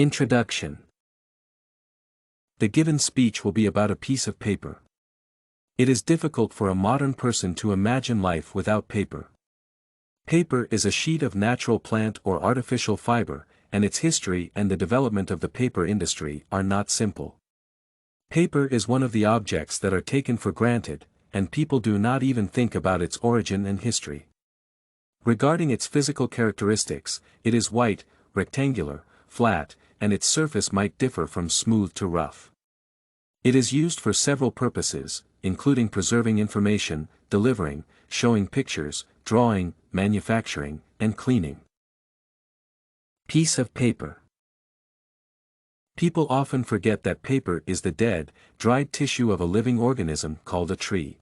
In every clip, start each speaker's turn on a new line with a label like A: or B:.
A: Introduction. The given speech will be about a piece of paper. It is difficult for a modern person to imagine life without paper. Paper is a sheet of natural plant or artificial fiber, and its history and the development of the paper industry are not simple. Paper is one of the objects that are taken for granted, and people do not even think about its origin and history. Regarding its physical characteristics, it is white, rectangular, flat, and its surface might differ from smooth to rough. It is used for several purposes, including preserving information, delivering, showing pictures, drawing, manufacturing, and cleaning. Piece of paper. People often forget that paper is the dead, dried tissue of a living organism called a tree.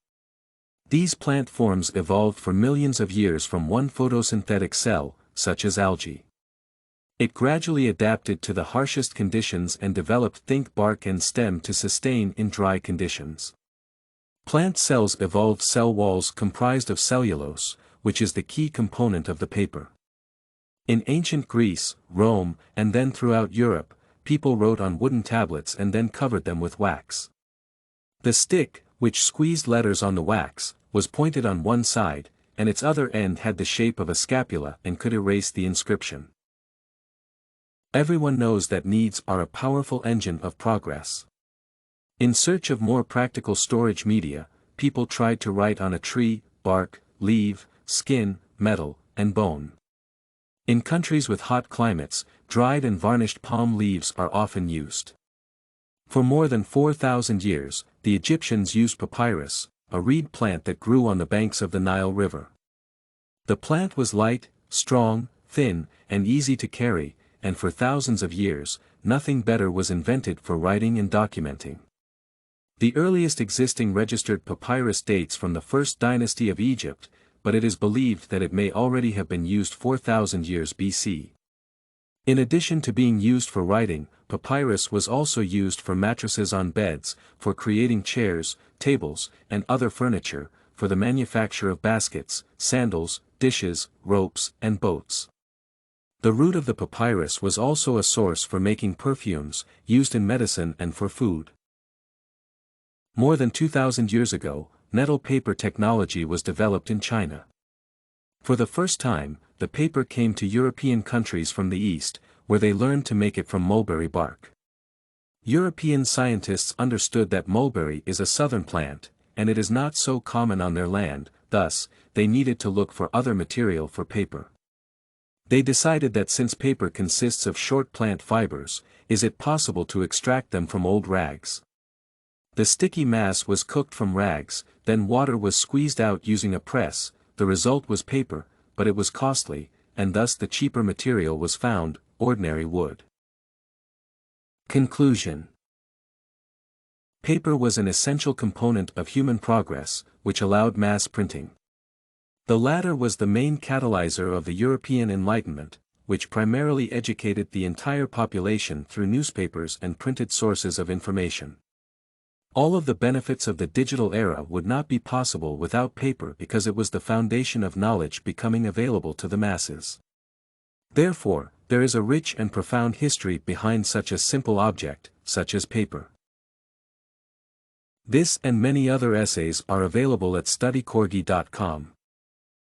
A: These plant forms evolved for millions of years from one photosynthetic cell, such as algae. It gradually adapted to the harshest conditions and developed thick bark and stem to sustain in dry conditions. Plant cells evolved cell walls comprised of cellulose, which is the key component of the paper. In ancient Greece, Rome, and then throughout Europe, people wrote on wooden tablets and then covered them with wax. The stick, which squeezed letters on the wax, was pointed on one side, and its other end had the shape of a scapula and could erase the inscription. Everyone knows that needs are a powerful engine of progress. In search of more practical storage media, people tried to write on a tree, bark, leaf, skin, metal, and bone. In countries with hot climates, dried and varnished palm leaves are often used. For more than 4,000 years, the Egyptians used papyrus, a reed plant that grew on the banks of the Nile River. The plant was light, strong, thin, and easy to carry, and for thousands of years, nothing better was invented for writing and documenting. The earliest existing registered papyrus dates from the first dynasty of Egypt, but it is believed that it may already have been used 4,000 years BC. In addition to being used for writing, papyrus was also used for mattresses on beds, for creating chairs, tables, and other furniture, for the manufacture of baskets, sandals, dishes, ropes, and boats. The root of the papyrus was also a source for making perfumes, used in medicine and for food. More than 2,000 years ago, nettle paper technology was developed in China. For the first time, the paper came to European countries from the East, where they learned to make it from mulberry bark. European scientists understood that mulberry is a southern plant, and it is not so common on their land, thus, they needed to look for other material for paper. They decided that since paper consists of short plant fibers, is it possible to extract them from old rags? The sticky mass was cooked from rags, then water was squeezed out using a press. The result was paper, but it was costly, and thus the cheaper material was found, ordinary wood. Conclusion. Paper was an essential component of human progress, which allowed mass printing. The latter was the main catalyzer of the European Enlightenment, which primarily educated the entire population through newspapers and printed sources of information. All of the benefits of the digital era would not be possible without paper because it was the foundation of knowledge becoming available to the masses. Therefore, there is a rich and profound history behind such a simple object, such as paper. This and many other essays are available at studycorgi.com.